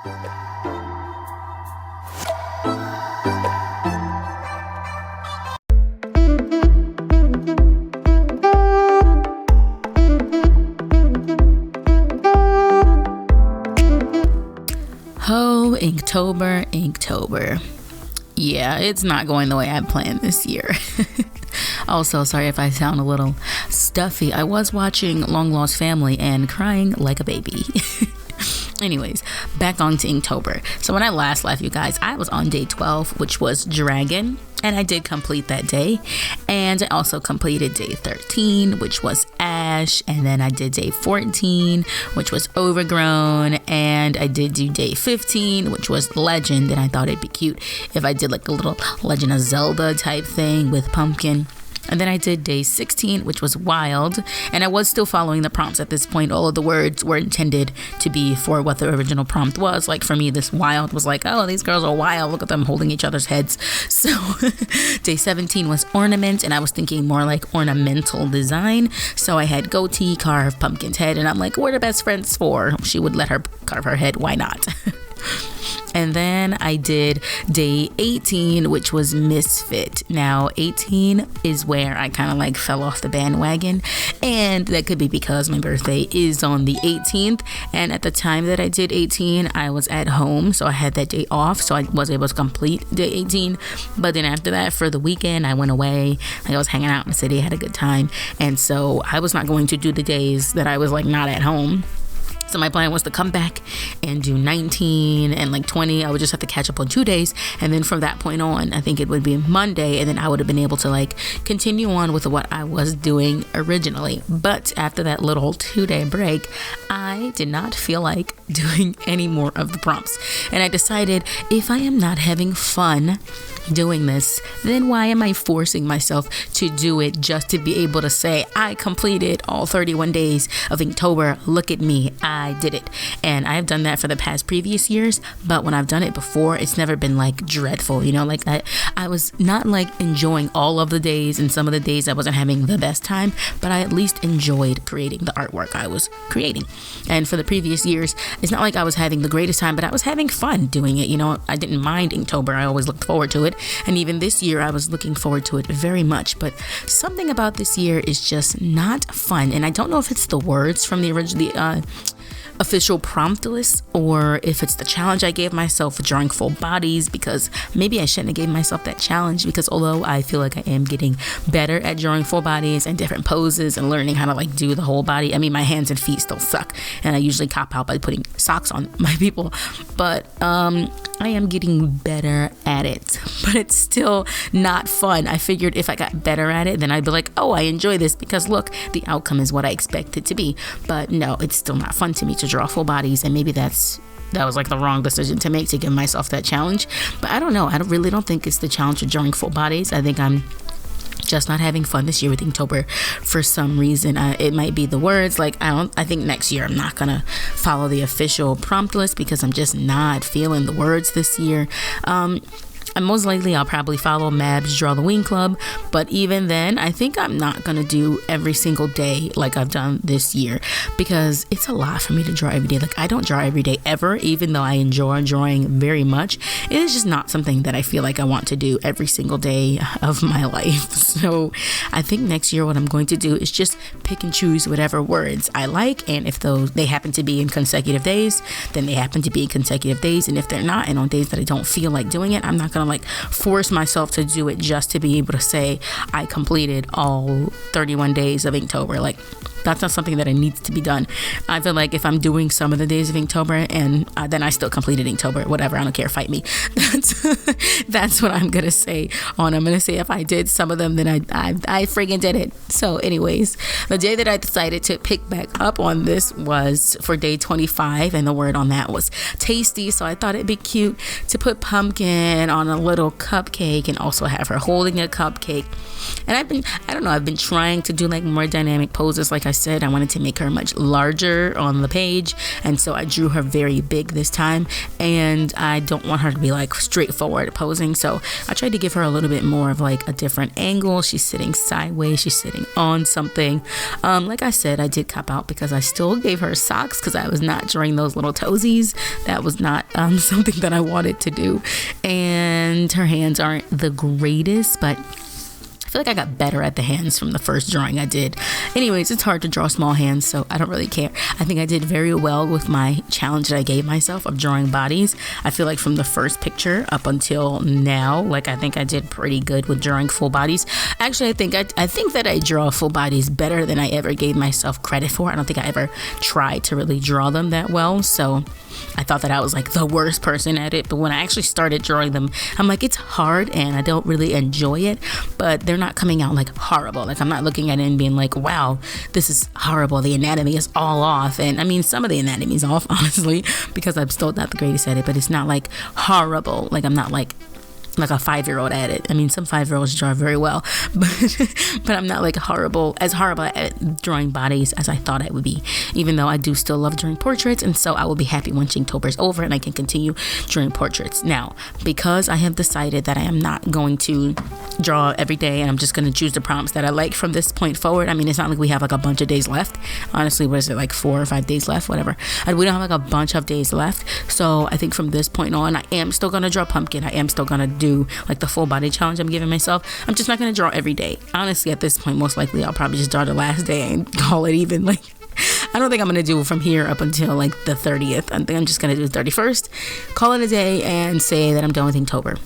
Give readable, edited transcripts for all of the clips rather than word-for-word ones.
Oh, Inktober. Yeah, it's not going the way I planned this year. Also, sorry if I sound a little stuffy. I was watching Long Lost Family and crying like a baby. Anyways, back on to Inktober. So when I last left you guys, I was on day 12, which was Dragon, and I did complete that day. And I also completed day 13, which was Ash, and then I did day 14, which was Overgrown, and I did do day 15, which was Legend, and I thought it'd be cute if I did like a little Legend of Zelda type thing with Pumpkin. And then I did day 16, which was Wild, and I was still following the prompts at this point. All of the words were intended to be for what the original prompt was. Like for me, this wild was like, oh, these girls are wild. Look at them holding each other's heads. So day 17 was Ornament, and I was thinking more like ornamental design. So I had goatee, carve Pumpkin's head, and I'm like, what are best friends for? She would let her carve her head. Why not? And then I did day 18, which was Misfit. Now 18 is where I kind of like fell off the bandwagon, and that could be because my birthday is on the 18th, and at the time that I did 18 I was at home, so I had that day off, so I was able to complete day 18. But then after that, for the weekend, I went away. I was hanging out in the city, had a good time, and so I was not going to do the days that I was like not at home. So my plan was to come back and do 19 and like 20. I would just have to catch up on 2 days. And then from that point on, I think it would be Monday. And then I would have been able to like continue on with what I was doing originally. But after that little 2-day break, I did not feel like doing any more of the prompts. And I decided if I am not having fun doing this, then why am I forcing myself to do it just to be able to say I completed all 31 days of Inktober? Look at me, I did it. And I've done that for the past previous years, but when I've done it before, it's never been like dreadful, you know, like I was not like enjoying all of the days, and some of the days I wasn't having the best time, but I at least enjoyed creating the artwork I was creating. And for the previous years, it's not like I was having the greatest time, but I was having fun doing it. You know, I didn't mind Inktober. I always looked forward to it. And even this year, I was looking forward to it very much. But something about this year is just not fun. And I don't know if it's the words from the original, official prompt list, or if it's the challenge I gave myself for drawing full bodies, because maybe I shouldn't have gave myself that challenge, because although I feel like I am getting better at drawing full bodies and different poses and learning how to like do the whole body, I mean, my hands and feet still suck, and I usually cop out by putting socks on my people, but I am getting better at it, but it's still not fun. I figured if I got better at it, then I'd be like, oh, I enjoy this because look, the outcome is what I expect it to be. But no, it's still not fun to me to draw full bodies, and maybe that was like the wrong decision to make, to give myself that challenge. But I don't know. I really don't think it's the challenge of drawing full bodies. I think I'm just not having fun this year with Inktober for some reason. It might be the words. Like I think next year I'm not gonna follow the official prompt list because I'm just not feeling the words this year. And most likely I'll probably follow Mab's Draw the Wing Club, but even then I think I'm not gonna do every single day like I've done this year, because it's a lot for me to draw every day. Like I don't draw every day ever, even though I enjoy drawing very much. It is just not something that I feel like I want to do every single day of my life. So I think next year what I'm going to do is just pick and choose whatever words I like, and if they happen to be in consecutive days, then they happen to be in consecutive days, and if they're not, and on days that I don't feel like doing it, I'm not gonna like force myself to do it just to be able to say I completed all 31 days of Inktober. Like that's not something that it needs to be done. I feel like if I'm doing some of the days of Inktober and then I still completed Inktober, whatever, I don't care, fight me. That's what I'm gonna say I'm gonna say if I did some of them, then I friggin' did it. So anyways, the day that I decided to pick back up on this was for day 25, and the word on that was tasty. So I thought it'd be cute to put pumpkin on a little cupcake and also have her holding a cupcake. And I've been trying to do like more dynamic poses. Like I said, I wanted to make her much larger on the page, and so I drew her very big this time, and I don't want her to be like straightforward posing, so I tried to give her a little bit more of like a different angle. She's sitting sideways, she's sitting on something. Like I said, I did cop out because I still gave her socks because I was not drawing those little toesies. That was not something that I wanted to do, and her hands aren't the greatest, but I feel like I got better at the hands from the first drawing I did. Anyways, it's hard to draw small hands, so I don't really care. I think I did very well with my challenge that I gave myself of drawing bodies. I feel like from the first picture up until now, like I think I did pretty good with drawing full bodies. Actually, I think that I draw full bodies better than I ever gave myself credit for. I don't think I ever tried to really draw them that well, so I thought that I was like the worst person at it. But when I actually started drawing them, I'm like, it's hard and I don't really enjoy it, but they're not coming out like horrible. Like I'm not looking at it and being like, wow, this is horrible, the anatomy is all off. And I mean, some of the anatomy is off, honestly, because I'm still not the greatest at it, but it's not like horrible. Like I'm not like a 5-year-old at it. I mean, some 5-year-olds draw very well, but I'm not like horrible at drawing bodies as I thought I would be, even though I do still love drawing portraits. And so I will be happy when Inktober is over and I can continue drawing portraits. Now, because I have decided that I am not going to draw every day and I'm just going to choose the prompts that I like from this point forward. I mean, it's not like we have like a bunch of days left. Honestly, what is it, like 4 or 5 days left, whatever. And we don't have like a bunch of days left. So I think from this point on, I am still going to draw pumpkin. I am still going to do like the full body challenge I'm giving myself. I'm just not going to draw every day. Honestly, at this point, most likely I'll probably just draw the last day and call it even. Like, I don't think I'm going to do from here up until like the 30th. I think I'm just going to do the 31st, call it a day, and say that I'm done with Inktober.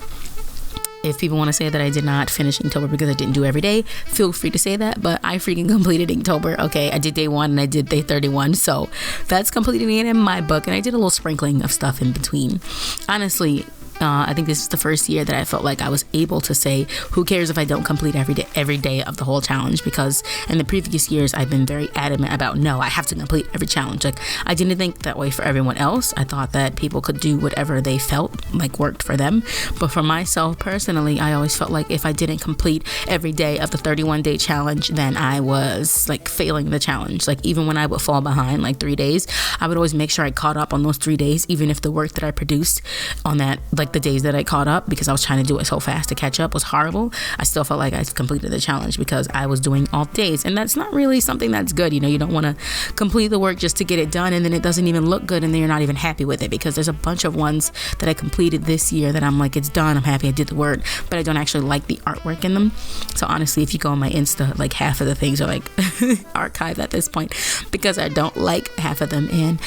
If people want to say that I did not finish Inktober because I didn't do every day, feel free to say that, but I freaking completed Inktober. Okay, I did day 1 and I did day 31, so that's completing it in my book, and I did a little sprinkling of stuff in between. Honestly, I think this is the first year that I felt like I was able to say, who cares if I don't complete every day of the whole challenge, because in the previous years I've been very adamant about, no, I have to complete every challenge. Like, I didn't think that way for everyone else. I thought that people could do whatever they felt like worked for them, but for myself personally, I always felt like if I didn't complete every day of the 31-day challenge, then I was like failing the challenge. Like, even when I would fall behind like 3 days, I would always make sure I caught up on those 3 days, even if the work that I produced on that, like the days that I caught up, because I was trying to do it so fast to catch up, was horrible. I still felt like I completed the challenge because I was doing off days, and that's not really something that's good. You know, you don't want to complete the work just to get it done and then it doesn't even look good and then you're not even happy with it, because there's a bunch of ones that I completed this year that I'm like, it's done, I'm happy I did the work, but I don't actually like the artwork in them. So honestly, if you go on my Insta, like half of the things are like archived at this point because I don't like half of them, and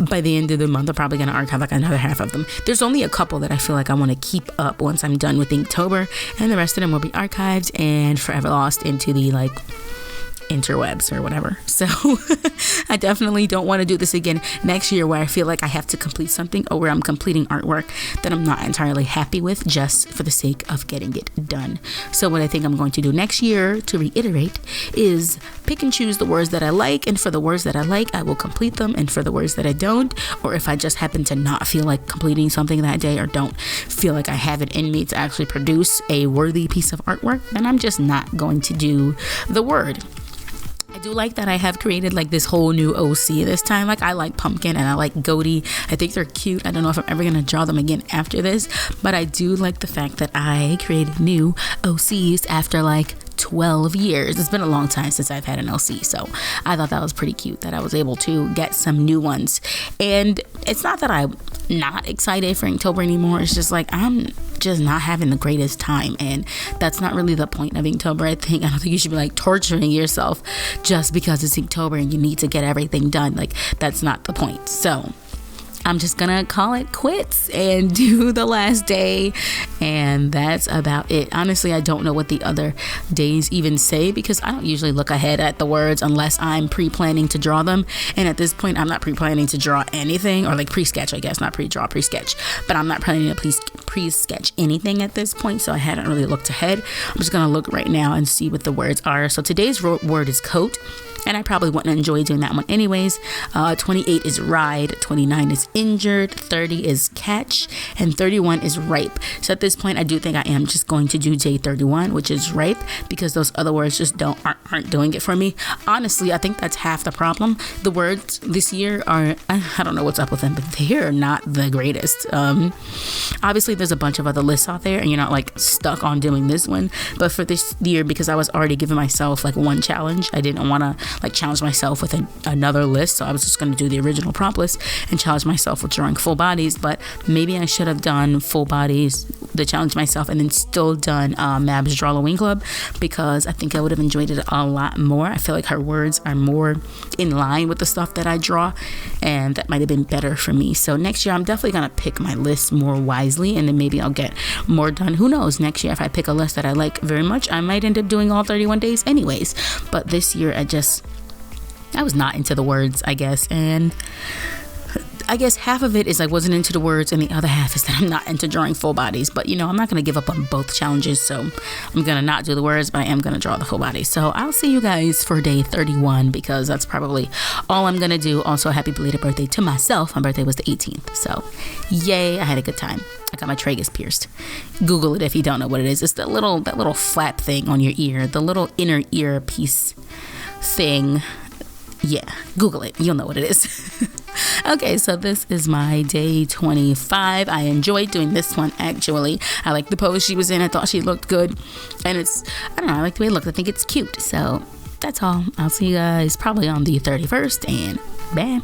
by the end of the month I'm probably going to archive like another half of them. There's only a couple that I feel like I want to keep up once I'm done with Inktober, and the rest of them will be archived and forever lost into the like interwebs or whatever. So I definitely don't want to do this again next year where I feel like I have to complete something, or where I'm completing artwork that I'm not entirely happy with just for the sake of getting it done. So what I think I'm going to do next year, to reiterate, is pick and choose the words that I like, and for the words that I like, I will complete them, and for the words that I don't, or if I just happen to not feel like completing something that day, or don't feel like I have it in me to actually produce a worthy piece of artwork, then I'm just not going to do the word. I do like that I have created like this whole new OC this time. Like, I like pumpkin and I like goatee. I think they're cute. I don't know if I'm ever going to draw them again after this, but I do like the fact that I created new OCs after like 12 years. It's been a long time since I've had an OC, so I thought that was pretty cute that I was able to get some new ones. And it's not that I'm not excited for Inktober anymore, it's just like I'm just not having the greatest time, and that's not really the point of Inktober. I don't think you should be like torturing yourself just because it's Inktober and you need to get everything done. Like, that's not the point. So I'm just gonna call it quits and do the last day, and that's about it. Honestly, I don't know what the other days even say, because I don't usually look ahead at the words unless I'm pre-planning to draw them, and at this point I'm not pre-planning to draw anything, or like pre-sketch, I guess, not pre-draw, pre-sketch, but I'm not planning to pre-sketch anything at this point, so I hadn't really looked ahead. I'm just gonna look right now and see what the words are. So today's word is coat, and I probably wouldn't enjoy doing that one anyways. 28 is ride, 29 is is injured, 30 is catch, and 31 is ripe. So at this point, I do think I am just going to do day 31, which is ripe, because those other words just aren't doing it for me. Honestly, I think that's half the problem. The words this year are, I don't know what's up with them, but they're not the greatest. Obviously, there's a bunch of other lists out there, and you're not like stuck on doing this one. But for this year, because I was already giving myself like one challenge, I didn't want to like challenge myself with another list. So I was just going to do the original prompt list and challenge myself with drawing full bodies. But maybe I should have done full bodies, the challenge myself, and then still done Mab's Draw Halloween Club, because I think I would have enjoyed it a lot more. I feel like her words are more in line with the stuff that I draw, and that might have been better for me. So next year, I'm definitely going to pick my list more wisely, and then maybe I'll get more done. Who knows? Next year, if I pick a list that I like very much, I might end up doing all 31 days anyways. But this year, I was not into the words, I guess. And I guess half of it is I wasn't into the words, and the other half is that I'm not into drawing full bodies. But, I'm not going to give up on both challenges. So I'm going to not do the words, but I am going to draw the full body. So I'll see you guys for day 31, because that's probably all I'm going to do. Also, happy belated birthday to myself. My birthday was the 18th. So yay, I had a good time. I got my tragus pierced. Google it if you don't know what it is. It's that little flap thing on your ear, the little inner ear piece thing. Yeah, Google it. You'll know what it is. Okay, so this is my day 25. I enjoyed doing this one, actually. I like the pose she was in. I thought she looked good. And I don't know, I like the way it looked. I think it's cute. So that's all. I'll see you guys probably on the 31st, and bam.